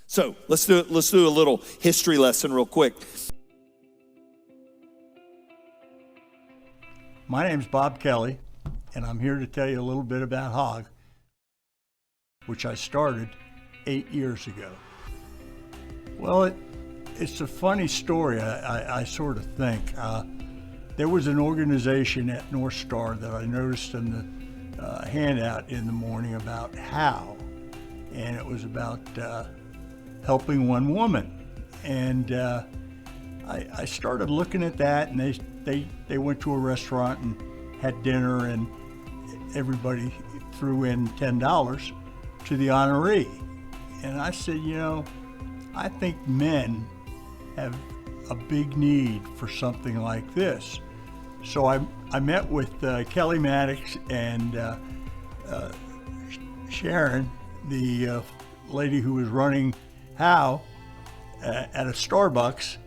So let's do a little history lesson real quick. My name's Bob Kelly, and I'm here to tell you a little bit about HOG, which I started 8 years ago. Well, it's a funny story, I sort of think. There was an organization at NorthStar that I noticed in the handout in the morning about how, and it was about helping one woman. And I started looking at that, and they went to a restaurant and had dinner, and everybody threw in $10 to the honoree. And I said, I think men have a big need for something like this. So I met with Kelly Maddox and Sharon, the lady who was running How at a Starbucks,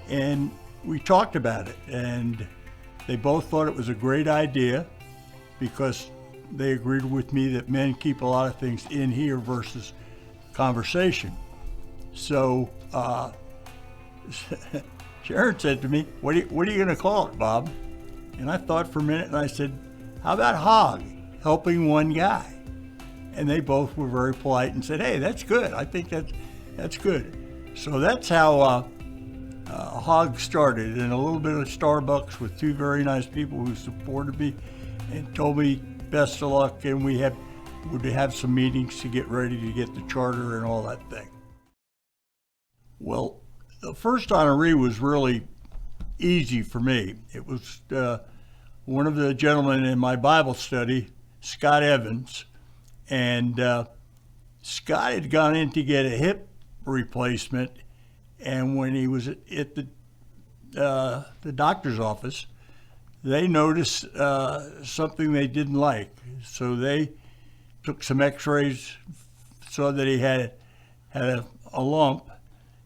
and we talked about it. And they both thought it was a great idea because they agreed with me that men keep a lot of things in here versus conversation. So Sharon said to me, what are you going to call it, Bob? And I thought for a minute, and I said, how about HOG, helping one guy? And they both were very polite and said, hey, that's good. I think that's good. So that's how HOG started, and a little bit of Starbucks with two very nice people who supported me and told me best of luck, and we would have some meetings to get ready to get the charter and all that thing. Well, the first honoree was really easy for me. It was one of the gentlemen in my Bible study, Scott Evans, and Scott had gone in to get a hip replacement, and when he was at the doctor's office, they noticed something they didn't like. So they took some x-rays, saw that he had a lump,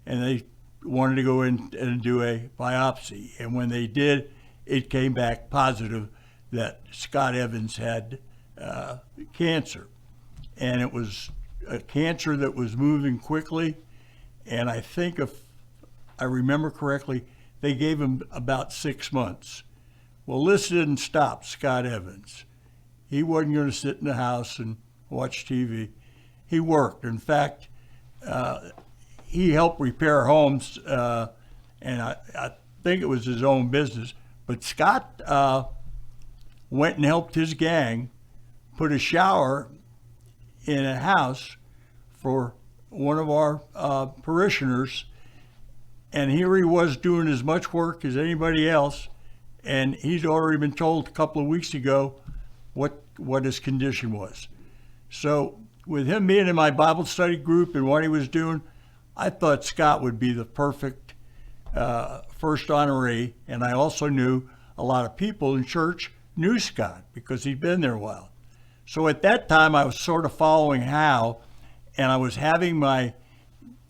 and they wanted to go in and do a biopsy. And when they did, it came back positive that Scott Evans had cancer. And it was a cancer that was moving quickly. And I think, if I remember correctly, they gave him about 6 months. Well, this didn't stop Scott Evans. He wasn't going to sit in the house and watch TV. He worked. In fact, he helped repair homes, and I think it was his own business. But Scott went and helped his gang put a shower in a house for one of our parishioners, and here he was doing as much work as anybody else, and he's already been told a couple of weeks ago what his condition was. So with him being in my Bible study group and what he was doing, I thought Scott would be the perfect first honoree, and I also knew a lot of people in church knew Scott because he'd been there a while. So at that time, I was sort of following How, and I was having my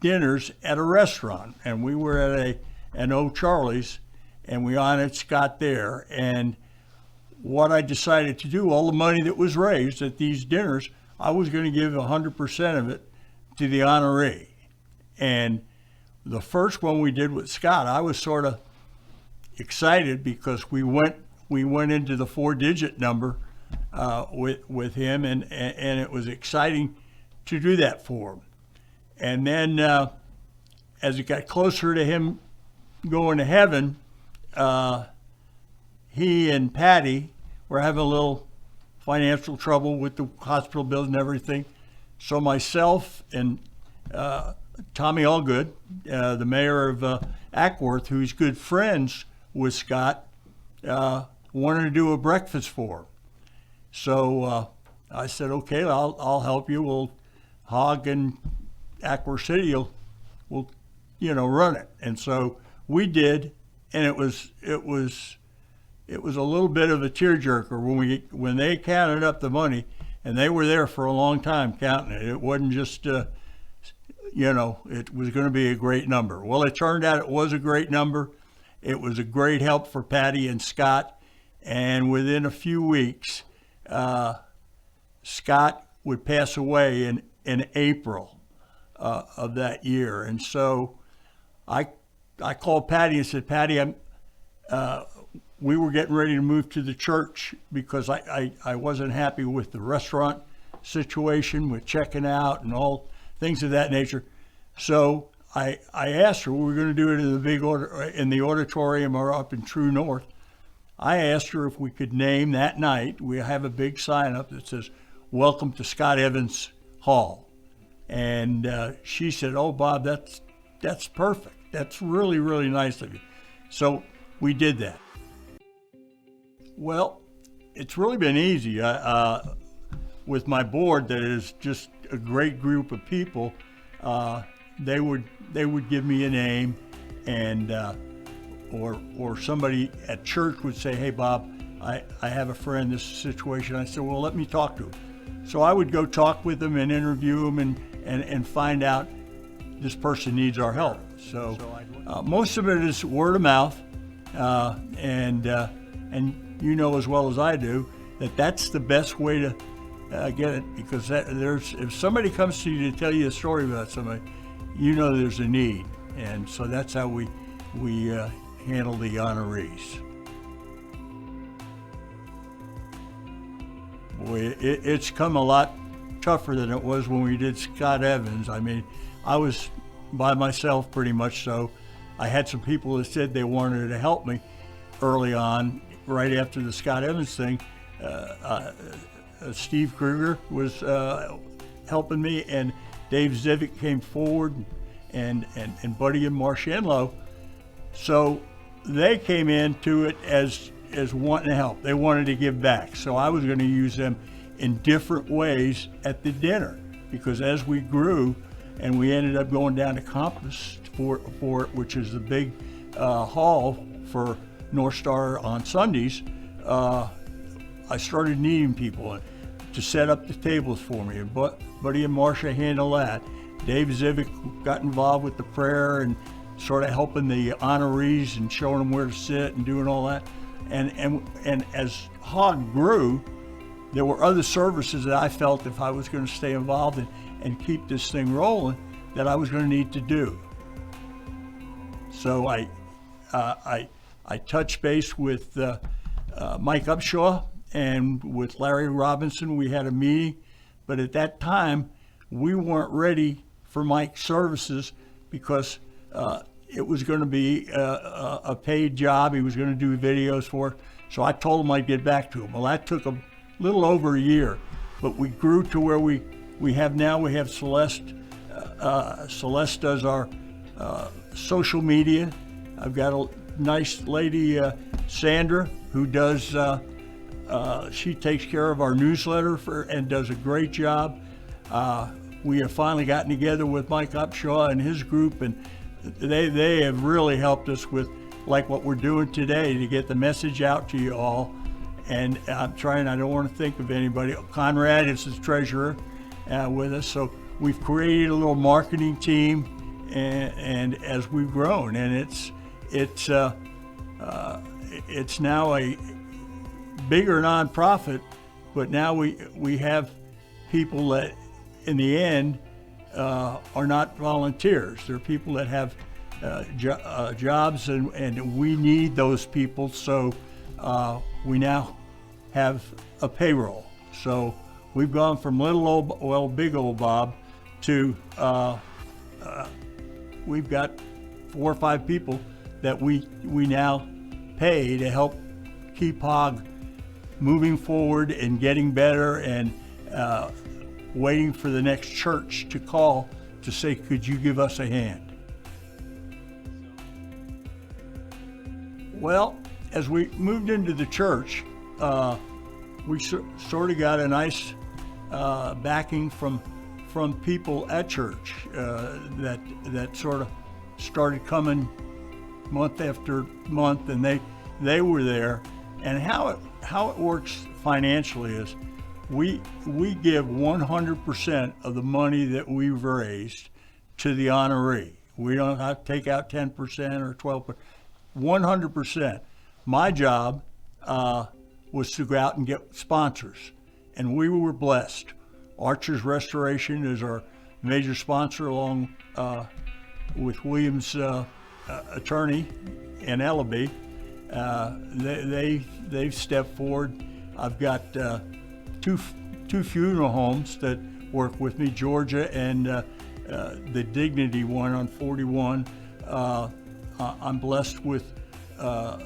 dinners at a restaurant, and we were at an Old Charlie's, and we honored Scott there. And what I decided to do, all the money that was raised at these dinners, I was going to give 100% of it to the honoree. And the first one we did with Scott, I was sort of excited because we went into the 4-digit number with him, and it was exciting to do that for him. And then as it got closer to him going to heaven, he and Patty were having a little financial trouble with the hospital bills and everything. So myself and Tommy Allgood, the mayor of Ackworth, who's good friends with Scott, wanted to do a breakfast for him. So I said, okay, I'll help you. We'll HOG and Ackworth City will run it. And so we did, and it was a little bit of a tearjerker when they counted up the money, and they were there for a long time counting it. It wasn't just it was going to be a great number. Well, it turned out it was a great number. It was a great help for Patty and Scott, and within a few weeks, Scott would pass away in April of that year. And so I called Patty and said, Patty, we were getting ready to move to the church because I wasn't happy with the restaurant situation with checking out and all things of that nature. So I asked her, we were going to do it in the auditorium or up in True North. I asked her if we could name that night. We have a big sign up that says, "Welcome to Scott Evans Hall." And she said, "Oh, Bob, that's perfect. That's really, really nice of you." So we did that. Well, it's really been easy with my board. That is just a great group of people. They would give me a name, and or somebody at church would say, "Hey, Bob, I have a friend, this situation." I said, "Well, let me talk to him." So I would go talk with them and interview them and find out this person needs our help. So most of it is word of mouth, and you know as well as I do that's the best way to get it, because if somebody comes to you to tell you a story about somebody, you know there's a need, and so that's how we handle the honorees. Boy, it's come a lot tougher than it was when we did Scott Evans. I mean, I was by myself pretty much, so I had some people that said they wanted to help me early on, right after the Scott Evans thing. Steve Kruger was helping me, and Dave Zivik came forward, and Buddy and Marshall. So they came into it as wanting to help. They wanted to give back. So I was going to use them in different ways at the dinner, because as we grew and we ended up going down to Compass for it, which is the big hall for NorthStar on Sundays, I started needing people to set up the tables for me. But Buddy and Marcia handle that. Dave Zivik got involved with the prayer and sort of helping the honorees and showing them where to sit and doing all that. And as HOG grew, there were other services that I felt if I was going to stay involved and keep this thing rolling, that I was going to need to do. So I touched base with Mike Upshaw and with Larry Robinson. We had a meeting, but at that time we weren't ready for Mike's services because it was going to be a paid job. He was going to do videos for it. So I told him I'd get back to him. Well, that took a little over a year, but we grew to where we have now. We have Celeste. Celeste does our social media. I've got a nice lady, Sandra, who does, she takes care of our newsletter and does a great job. We have finally gotten together with Mike Upshaw and his group, and they have really helped us with like what we're doing today to get the message out to you all. And I'm trying, I don't want to think of anybody. Conrad is the treasurer with us. So we've created a little marketing team, and as we've grown, and it's now a bigger nonprofit, but now we have people that in the end are not volunteers. They're people that have jobs, and we need those people. So we now have a payroll. So we've gone from big old Bob to we've got 4 or 5 people that we now pay to help keep HOG moving forward and getting better, and waiting for the next church to call to say, could you give us a hand? Well, as we moved into the church, we sort of got a nice backing from people at church that sort of started coming month after month, and they were there. And how it works financially is we give 100% of the money that we've raised to the honoree. We don't have to take out 10% or 12%. 100%. My job was to go out and get sponsors, and we were blessed. Archer's Restoration is our major sponsor, along with Williams' attorney in Ellaby. They've stepped forward. I've got two funeral homes that work with me, Georgia and the Dignity one on 41. I'm blessed with a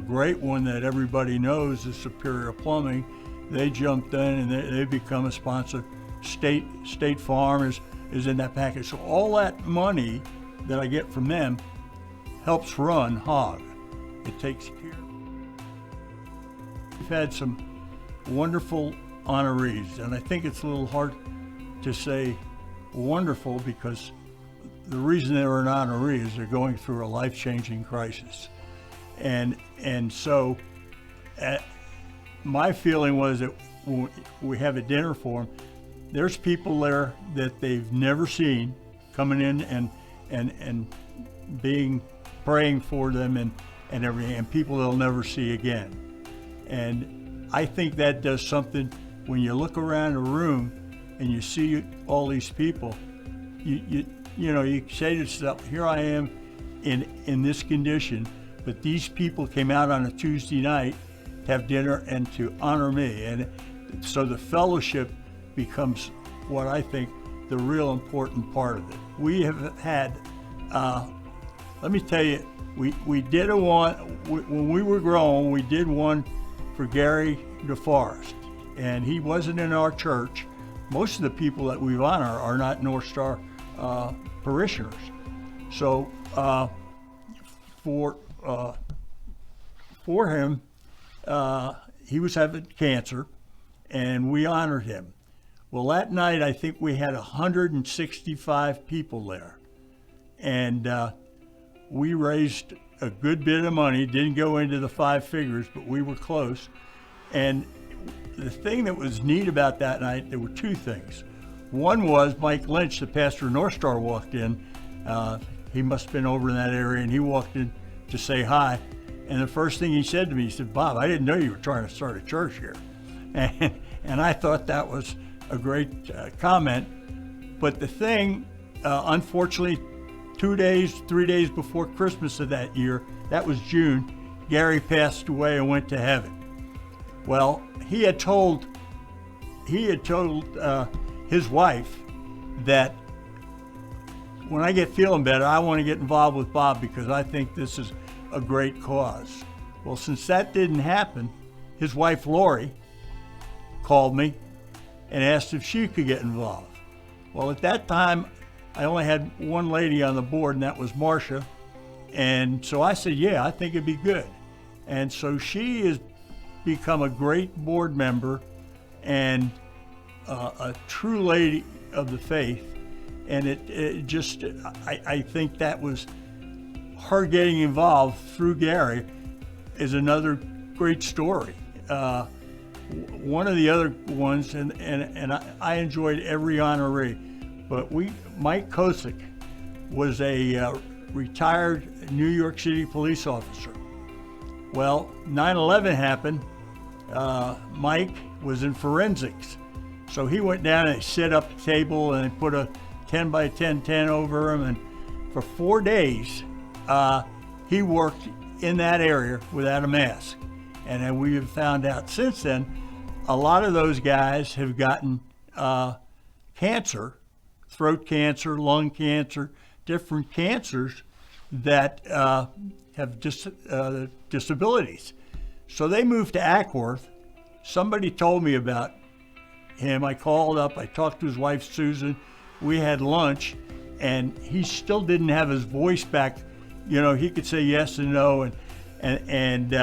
great one that everybody knows is Superior Plumbing. They jumped in and they've become a sponsor. State Farm is in that package. So all that money that I get from them helps run HOG. It takes care. We've had some wonderful honorees, and I think it's a little hard to say wonderful because the reason they're an honoree is they're going through a life-changing crisis. And so my feeling was that when we have a dinner for them, there's people there that they've never seen coming in and praying for them and everything, and people they'll never see again. And I think that does something when you look around a room and you see all these people. You say to yourself, here I am in this condition, but these people came out on a Tuesday night to have dinner and to honor me. And so the fellowship becomes what I think the real important part of it. We have had, let me tell you, we did when we were grown, we did one for Gary DeForest, and he wasn't in our church. Most of the people that we honor are not NorthStar parishioners. So for him, he was having cancer, and we honored him. Well, that night I think we had 165 people there, and we raised a good bit of money. Didn't go into the 5 figures, but we were close. And the thing that was neat about that night, there were 2 things. One was Mike Lynch, the pastor of NorthStar, walked in. He must have been over in that area, and he walked in to say hi. And the first thing he said to me, he said, "Bob, I didn't know you were trying to start a church here." And I thought that was a great comment. But the thing, unfortunately, 3 days before Christmas of that year, that was June, Gary passed away and went to heaven. Well, he had told his wife that when I get feeling better, I want to get involved with Bob because I think this is a great cause. Well, since that didn't happen, his wife Lori called me and asked if she could get involved. Well, at that time, I only had one lady on the board, and that was Marcia. And so I said, yeah, I think it'd be good. And so she has become a great board member and a true lady of the faith. And I think that was her getting involved through Gary is another great story. One of the other ones, and I enjoyed every honoree, but Mike Kosick was a retired New York City police officer. Well, 9/11 happened. Mike was in forensics. So he went down and set up a table and put a 10 by 10 tent over him. And for 4 days, he worked in that area without a mask. And then we have found out since then, a lot of those guys have gotten cancer, throat cancer, lung cancer, different cancers that have disabilities. So they moved to Ackworth. Somebody told me about him. I called up, I talked to his wife, Susan. We had lunch, and he still didn't have his voice back. You know, he could say yes and no, and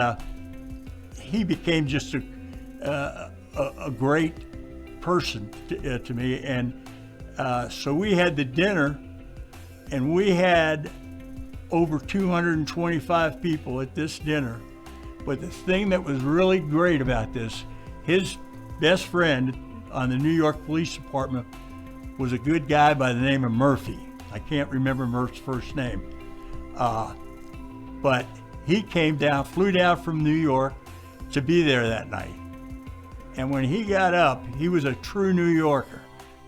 he became just a great person to me. And so we had the dinner, and we had over 225 people at this dinner. But the thing that was really great about this, his best friend on the New York Police Department was a good guy by the name of Murphy. I can't remember Murph's first name. But he flew down from New York to be there that night. And when he got up, he was a true New Yorker.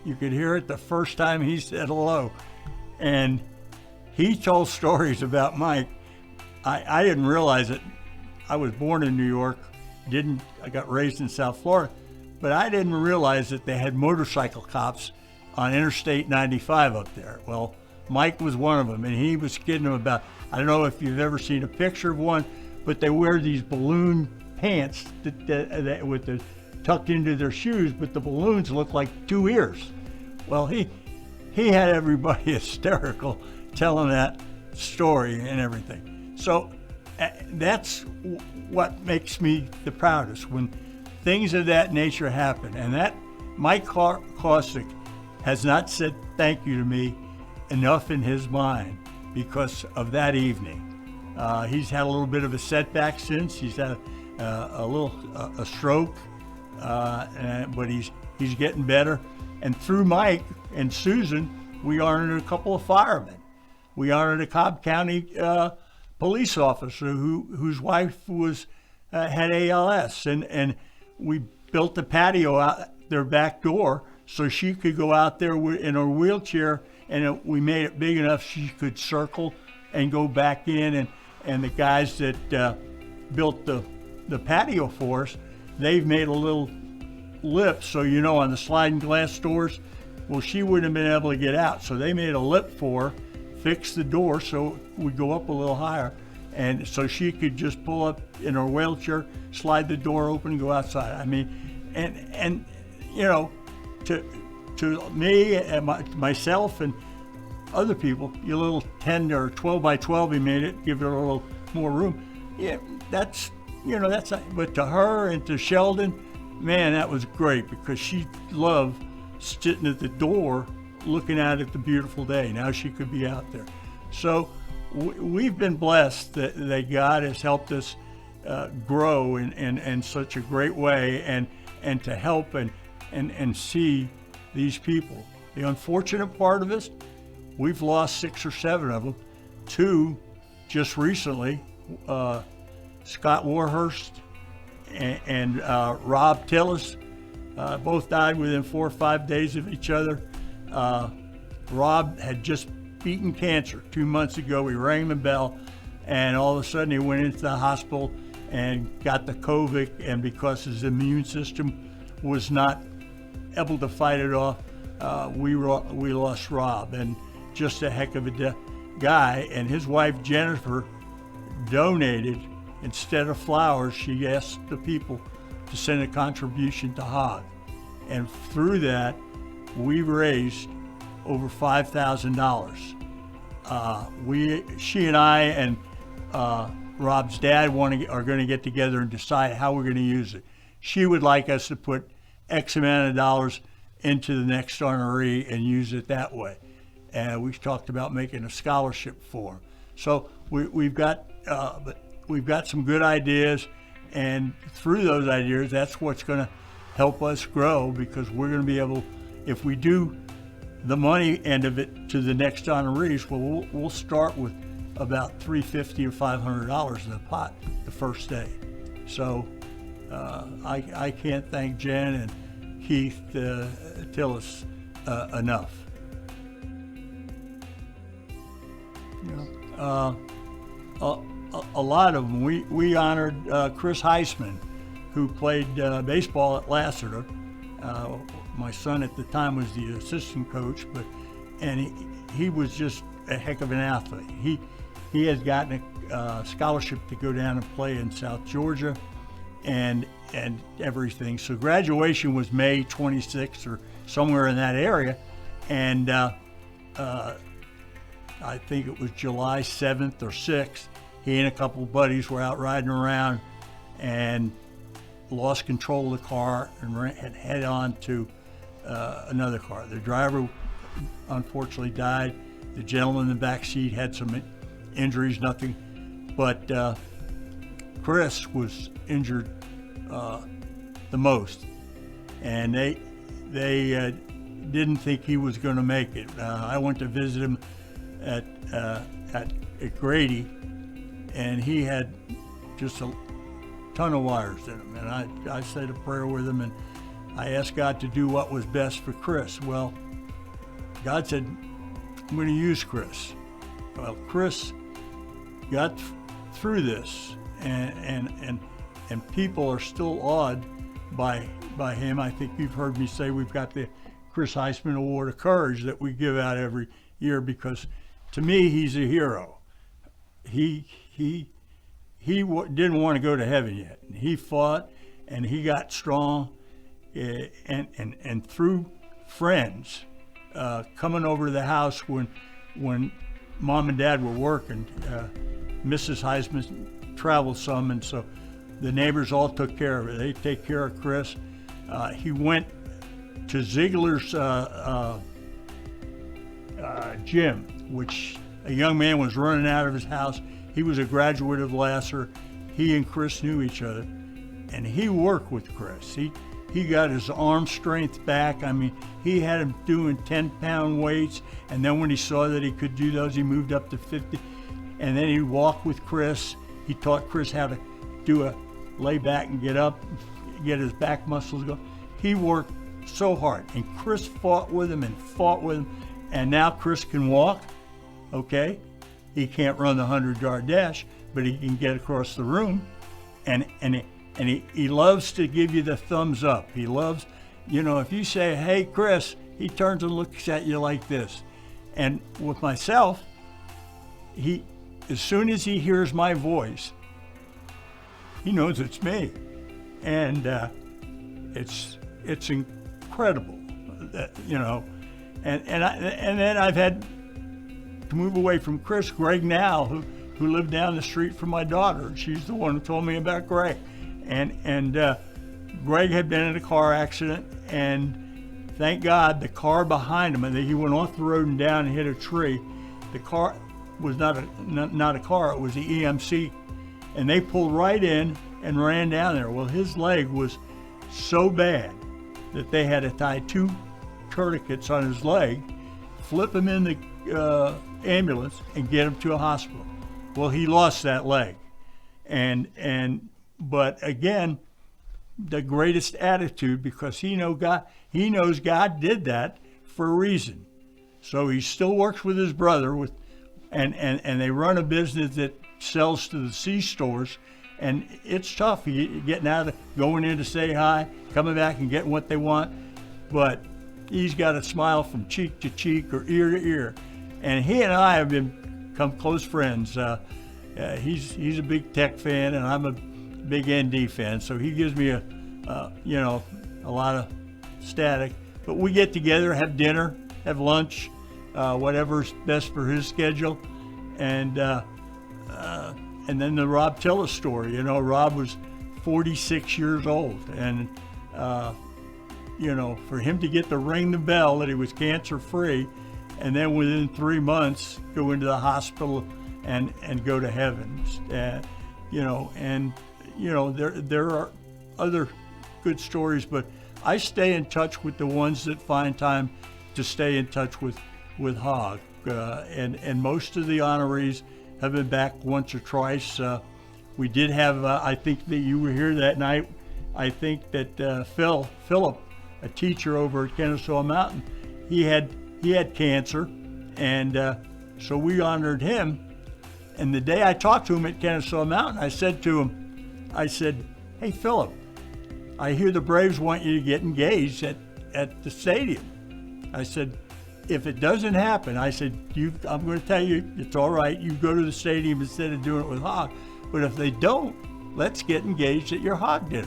You could hear it the first time he said hello. And he told stories about Mike. I didn't realize it. I was born in New York. I got raised in South Florida, but I didn't realize that they had motorcycle cops on Interstate 95 up there. Well, Mike was one of them, and he was kidding them about, I don't know if you've ever seen a picture of one, but they wear these balloon pants that with the tucked into their shoes, but the balloons look like 2 ears. Well, he had everybody hysterical telling that story and everything. So that's what makes me the proudest, when things of that nature happen. And that Mike Caustic has not said thank you to me enough in his mind because of that evening. He's had a little bit of a setback since. He's had a stroke, but he's getting better. And through Mike and Susan, we honored a couple of firemen. We honored a Cobb County police officer whose wife had ALS, and we built a patio out their back door so she could go out there in her wheelchair, and we made it big enough she could circle and go back in. And the guys that built the patio for us, they've made a little lip so on the sliding glass doors. Well, she wouldn't have been able to get out, so they made a lip for her, fixed the door so we go up a little higher, and so she could just pull up in her wheelchair, slide the door open, and go outside. I mean, and to me and myself and other people, your little 10 or 12 by 12, he made it, give it a little more room. Yeah, that's but to her and to Sheldon, man, that was great, because she loved sitting at the door looking out at the beautiful day. Now she could be out there. So we've been blessed that God has helped us grow in such a great way, and to help and see these people. The unfortunate part of this, we've lost 6 or 7 of them. 2 just recently, Scott Warhurst and Rob Tillis, both died within 4 or 5 days of each other. Rob had just beaten cancer 2 months ago. We rang the bell, and all of a sudden he went into the hospital and got the COVID, and because his immune system was not able to fight it off, we lost Rob, and just a heck of a guy. And his wife Jennifer donated, instead of flowers, she asked the people to send a contribution to HOG, and through that we raised over $5,000. She and I and Rob's dad are going to get together and decide how we're going to use it. She would like us to put X amount of dollars into the next honoree and use it that way. And we talked about making a scholarship for him. So we've got some good ideas, and through those ideas, that's what's going to help us grow, because we're going to be able, if we do the money end of it to the next honorees, well, we'll start with about $350 or $500 in the pot the first day. So I can't thank Jen and Keith Tillis enough. A lot of them. We honored Chris Heisman, who played baseball at Lassiter. My son at the time was the assistant coach, and he was just a heck of an athlete. He has gotten a scholarship to go down and play in South Georgia, and everything. So graduation was May 26th or somewhere in that area, and I think it was July 7th or 6th. He and a couple of buddies were out riding around and lost control of the car and had head on to another car. The driver unfortunately died. The gentleman in the back seat had some injuries, nothing, but Chris was injured the most, and they didn't think he was going to make it. I went to visit him at Grady, and he had just a ton of wires in him, and I said a prayer with him, and I asked God to do what was best for Chris. Well, God said, I'm going to use Chris. Well, Chris got through this, and people are still awed by him. I think you've heard me say we've got the Chris Heisman Award of Courage that we give out every year, because to me, he's a hero. He didn't want to go to heaven yet. He fought, and he got strong, and through friends coming over to the house when Mom and Dad were working. Mrs. Heisman traveled some, and so the neighbors all took care of it. They take care of Chris. He went to Ziegler's gym, which a young man was running out of his house. He was a graduate of Lasser. He and Chris knew each other, and he worked with Chris. He got his arm strength back. I mean, he had him doing 10-pound weights, and then when he saw that he could do those, he moved up to 50. And then he walked with Chris. He taught Chris how to do a lay back and get up, get his back muscles going. He worked so hard, and Chris fought with him, and now Chris can walk, okay? He can't run the 100-yard dash, but he can get across the room, and he loves to give you the thumbs up. He loves, if you say, hey, Chris, he turns and looks at you like this. And with myself, as soon as he hears my voice, he knows it's me. And it's incredible, that, and then I've had to move away from Chris. Greg now, who lived down the street from my daughter, she's the one who told me about Greg. And Greg had been in a car accident, and thank God the car behind him, and he went off the road and down and hit a tree. The car was not a car, it was the EMC, and they pulled right in and ran down there. Well, his leg was so bad that they had to tie 2 tourniquets on his leg, flip him in the ambulance, and get him to a hospital. Well, he lost that leg, but again, the greatest attitude, because he knows God did that for a reason. So he still works with his brother and they run a business that sells to the C-stores, and it's tough going in to say hi, coming back and getting what they want, but he's got a smile from cheek to cheek or ear to ear, and he and I have become close friends. He's a big Tech fan, and I'm a big ND fan, so he gives me a lot of static. But we get together, have dinner, have lunch, whatever's best for his schedule, and then the Rob Tillis story. Rob was 46 years old, and for him to get to ring the bell that he was cancer-free, and then within 3 months go into the hospital and go to heaven, there are other good stories, but I stay in touch with the ones that find time to stay in touch with HOG, and most of the honorees have been back once or twice. We did have, I think that you were here that night, I think that Philip, a teacher over at Kennesaw Mountain, he had cancer, and so we honored him. And the day I talked to him at Kennesaw Mountain, I said to him, hey, Philip, I hear the Braves want you to get engaged at the stadium. I said, if it doesn't happen, I said, I'm going to tell you, it's all right. You go to the stadium instead of doing it with HOG. But if they don't, let's get engaged at your HOG dinner.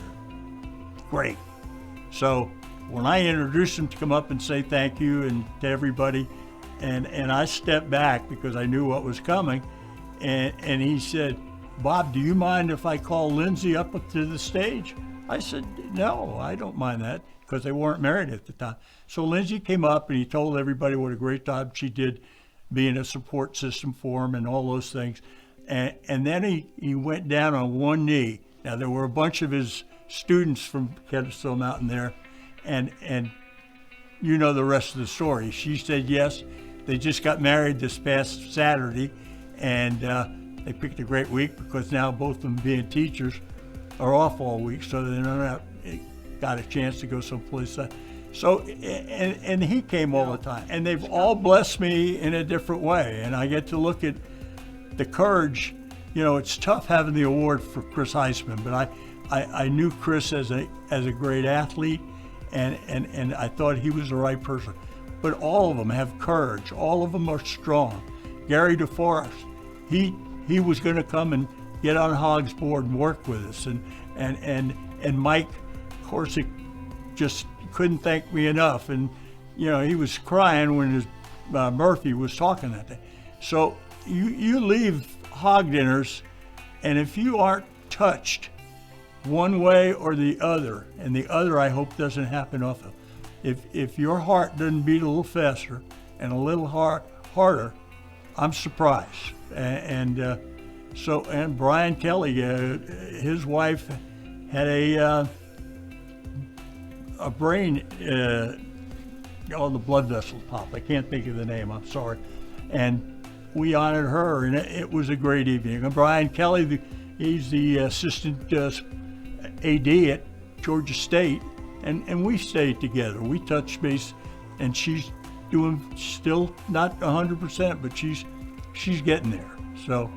Great. So when I introduced him to come up and say thank you and to everybody, and I stepped back because I knew what was coming, and he said, Bob, do you mind if I call Lindsay up to the stage? I said, no, I don't mind that, because they weren't married at the time. So Lindsay came up and he told everybody what a great job she did being a support system for him and all those things. And then he went down on one knee. Now, there were a bunch of his students from Kennesaw Mountain there, and you know the rest of the story. She said yes. They just got married this past Saturday, and they picked a great week because now both of them being teachers are off all week, so they're not got a chance to go someplace. And he came all the time, and they've all blessed me in a different way. And I get to look at the courage. You know, it's tough having the award for Chris Heisman, but I knew Chris as a great athlete, and I thought he was the right person. But all of them have courage. All of them are strong. Gary DeForest, he was going to come and get on HOG's board and work with us, and Mike Corsick just couldn't thank me enough, and you know, he was crying when his Murphy was talking that day. So you leave HOG dinners, and if you aren't touched one way or the other, and the other I hope doesn't happen often, if your heart doesn't beat a little faster and a little harder, I'm surprised. And Brian Kelly, his wife had a brain, the blood vessels popped. I can't think of the name, I'm sorry. And we honored her, and it was a great evening. And Brian Kelly, he's the assistant AD at Georgia State, and we stayed together. We touched base, and she's doing still not 100%, but she's getting there. So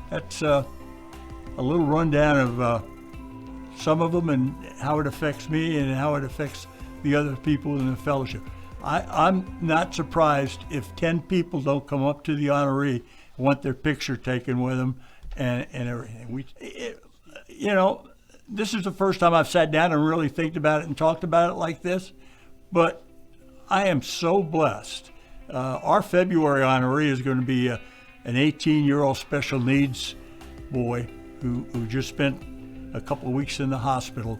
that's a little rundown of some of them and how it affects me and how it affects the other people in the fellowship. I'm not surprised if 10 people don't come up to the honoree and want their picture taken with them and everything. This is the first time I've sat down and really think about it and talked about it like this, but I am so blessed. Our February honoree is going to be an 18-year-old special needs boy who just spent a couple of weeks in the hospital,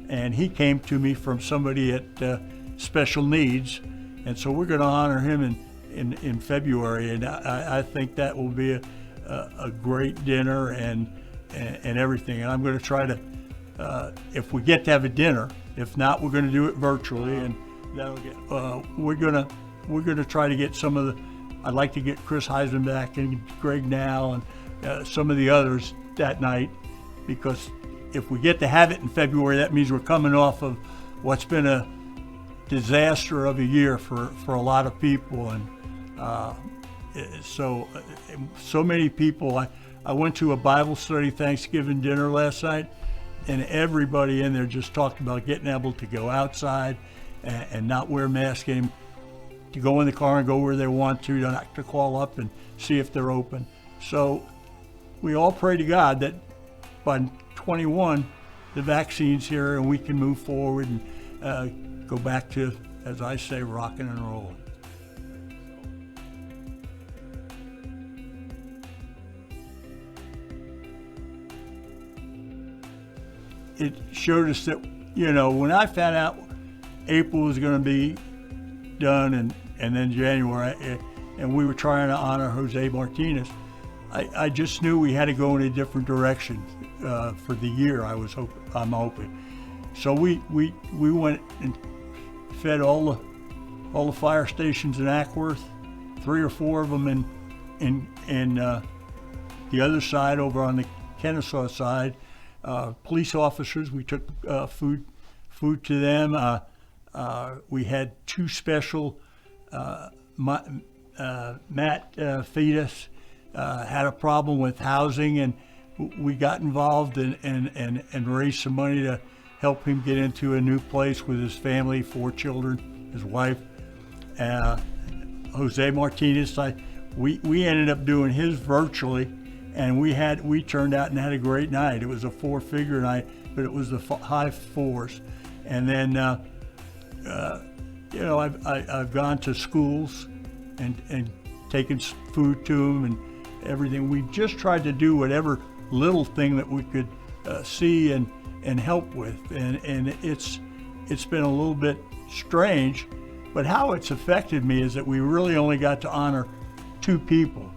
and he came to me from somebody at special needs, and so we're going to honor him in February, and I think that will be a great dinner and everything. And I'm going to try to, if we get to have a dinner, if not, we're going to do it virtually, and that'll get. We're going to try to get some of the. I'd like to get Chris Heisman back and Greg Now and some of the others that night, because if we get to have it in February, that means we're coming off of what's been a disaster of a year for a lot of people, and so many people. I went to a Bible study Thanksgiving dinner last night, and everybody in there just talked about getting able to go outside and not wear masks, to go in the car and go where they want to, not to call up and see if they're open. So we all pray to God that by 21, the vaccine's here and we can move forward and go back to, as I say, rocking and rolling. It showed us that, when I found out April was going to be done and then January, and we were trying to honor Jose Martinez, I just knew we had to go in a different direction for the year. I'm hoping. So we went and fed all the fire stations in Ackworth, 3 or 4 of them in the other side over on the Kennesaw side. Police officers, we took food to them. We had 2 special. Matt Fetus had a problem with housing, and we got involved and raised some money to help him get into a new place with his family, 4 children, his wife. Jose Martinez, we ended up doing his virtually, and we turned out and had a great night. It was a 4-figure night, but it was the high 4s. And then I've gone to schools and taken food to them and everything. We just tried to do whatever little thing that we could see and help with. And it's been a little bit strange, but how it's affected me is that we really only got to honor 2 people.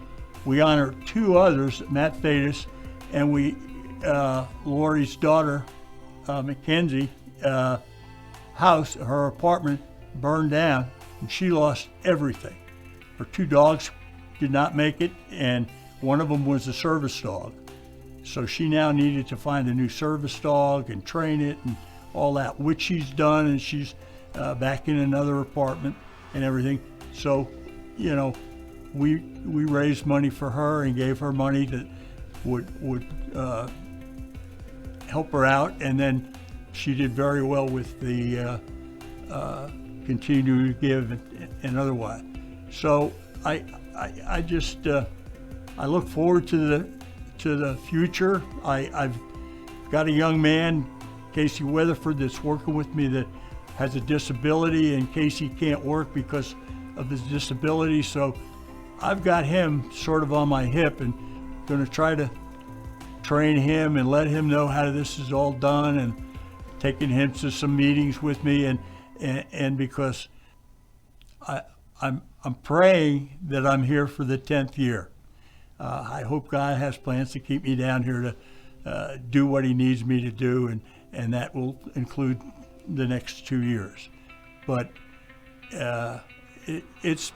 We honored 2 others, Matt Fetus, and Lori's daughter, Mackenzie, house, her apartment burned down, and she lost everything. Her 2 dogs did not make it, and one of them was a service dog. So she now needed to find a new service dog and train it and all that, which she's done, and she's back in another apartment and everything. So, you know, we raised money for her and gave her money that would help her out, and then she did very well with the continue to give and otherwise. So I just I look forward to the future. I've got a young man, Casey Weatherford, that's working with me that has a disability, and Casey can't work because of his disability. So I've got him sort of on my hip and going to try to train him and let him know how this is all done, and taking him to some meetings with me, and because I'm praying that I'm here for the 10th year. I hope God has plans to keep me down here to do what he needs me to do, and that will include the next 2 years. But it's,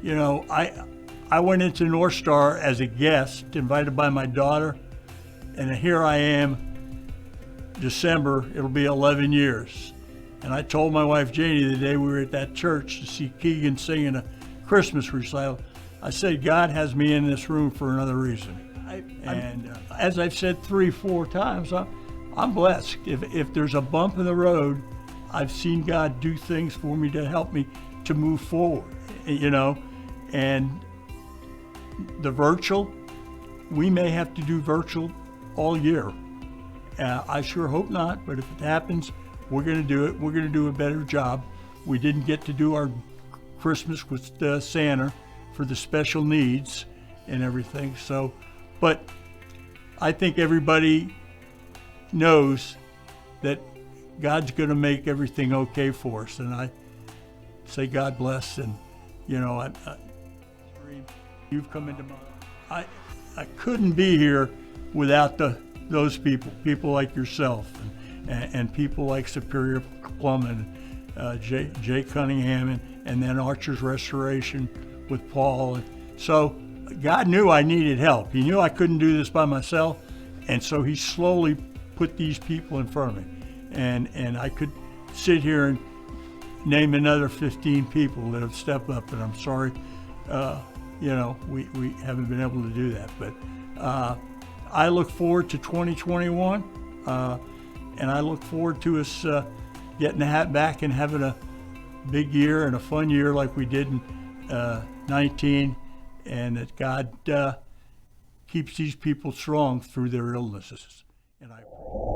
you know, I went into NorthStar as a guest, invited by my daughter, and here I am, December, it'll be 11 years. And I told my wife Janie the day we were at that church to see Keegan singing a Christmas recital, I said, God has me in this room for another reason. As I've said 3-4 times, I'm blessed. If there's a bump in the road, I've seen God do things for me to help me to move forward, you know. And the virtual, we may have to do virtual all year. I sure hope not, but if it happens, we're going to do it. We're going to do a better job. We didn't get to do our Christmas with Santa for the special needs and everything. So, but I think everybody knows that God's going to make everything okay for us. And I say God bless. And, you know, you've come into my, I couldn't be here without those people like yourself, and people like Superior Plum and Jay Cunningham, and then Archer's Restoration with Paul. And so God knew I needed help. He knew I couldn't do this by myself, and so he slowly put these people in front of me. And I could sit here and name another 15 people that have stepped up, and I'm sorry, you know, we haven't been able to do that. But I look forward to 2021, and I look forward to us getting the hat back and having a big year and a fun year like we did in 19, and that God keeps these people strong through their illnesses. And I pray.